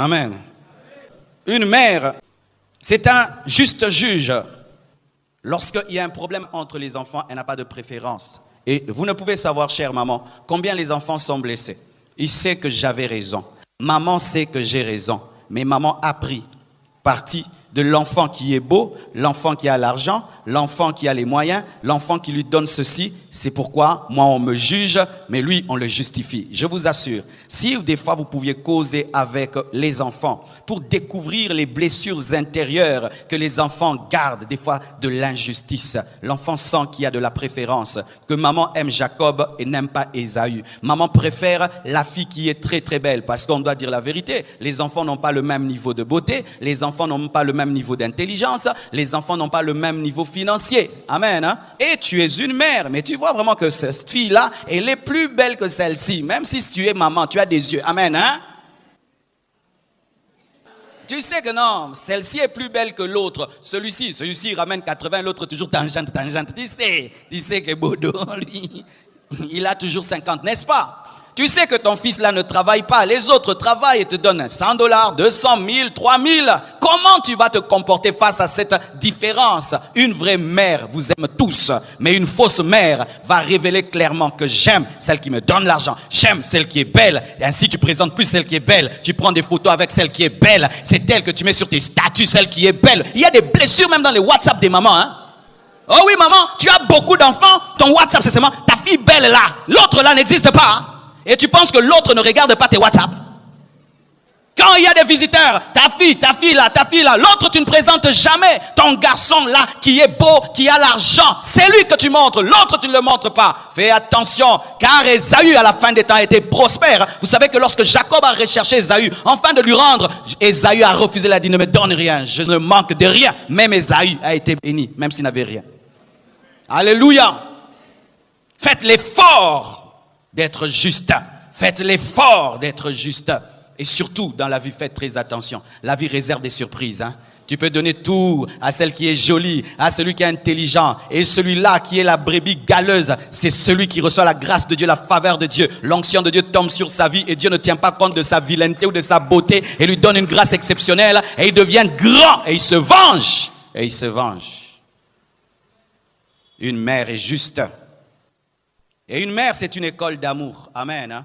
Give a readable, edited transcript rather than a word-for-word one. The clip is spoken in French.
Amen. Une mère, c'est un juste juge. Lorsqu'il y a un problème entre les enfants, elle n'a pas de préférence. Et vous ne pouvez savoir, chère maman, combien les enfants sont blessés. Il sait que j'avais raison. Maman sait que j'ai raison. Mais maman a pris parti de l'enfant qui est beau, l'enfant qui a l'argent, l'enfant qui a les moyens, l'enfant qui lui donne ceci. C'est pourquoi moi on me juge, mais lui on le justifie. Je vous assure, si des fois vous pouviez causer avec les enfants pour découvrir les blessures intérieures que les enfants gardent, des fois de l'injustice. L'enfant sent qu'il y a de la préférence, que maman aime Jacob et n'aime pas Ésaü. Maman préfère la fille qui est très très belle, parce qu'on doit dire la vérité. Les enfants n'ont pas le même niveau de beauté, les enfants n'ont pas le même niveau d'intelligence, les enfants n'ont pas le même niveau financier. Amen. Hein? Et tu es une mère, mais tu vois vraiment que cette fille-là, elle est plus belle que celle-ci. Même si tu es maman, tu as des yeux. Amen. Hein? Tu sais que non, celle-ci est plus belle que l'autre. Celui-ci ramène 80, l'autre toujours tangente. Tu sais que Bodo, lui, il a toujours 50, n'est-ce pas? Tu sais que ton fils là ne travaille pas, les autres travaillent et te donnent $100, 200, 1000, 3000. Comment tu vas te comporter face à cette différence? Une vraie mère vous aime tous, mais une fausse mère va révéler clairement que j'aime celle qui me donne l'argent, j'aime celle qui est belle, et ainsi tu présentes plus celle qui est belle, tu prends des photos avec celle qui est belle, c'est elle que tu mets sur tes statuts, celle qui est belle. Il y a des blessures même dans les WhatsApp des mamans, hein? Oh oui maman, tu as beaucoup d'enfants, ton WhatsApp c'est seulement ta fille belle là, l'autre là n'existe pas, hein? Et tu penses que l'autre ne regarde pas tes WhatsApp. Quand il y a des visiteurs, ta fille là, l'autre tu ne présentes jamais. Ton garçon là, qui est beau, qui a l'argent, c'est lui que tu montres, l'autre tu ne le montres pas. Fais attention, car Ésaü à la fin des temps était prospère. Vous savez que lorsque Jacob a recherché Ésaü, enfin de lui rendre, Ésaü a refusé, il a dit ne me donne rien, je ne manque de rien. Même Ésaü a été béni, même s'il n'avait rien. Alléluia. Faites l'effort d'être juste. Faites l'effort d'être juste. Et surtout, dans la vie, faites très attention. La vie réserve des surprises. Hein? Tu peux donner tout à celle qui est jolie, à celui qui est intelligent. Et celui-là qui est la brebis galeuse, c'est celui qui reçoit la grâce de Dieu, la faveur de Dieu. L'onction de Dieu tombe sur sa vie et Dieu ne tient pas compte de sa vilaineté ou de sa beauté. Et lui donne une grâce exceptionnelle. Et il devient grand. Et il se venge. Et il se venge. Une mère est juste. Et une mère, c'est une école d'amour. Amen. Hein?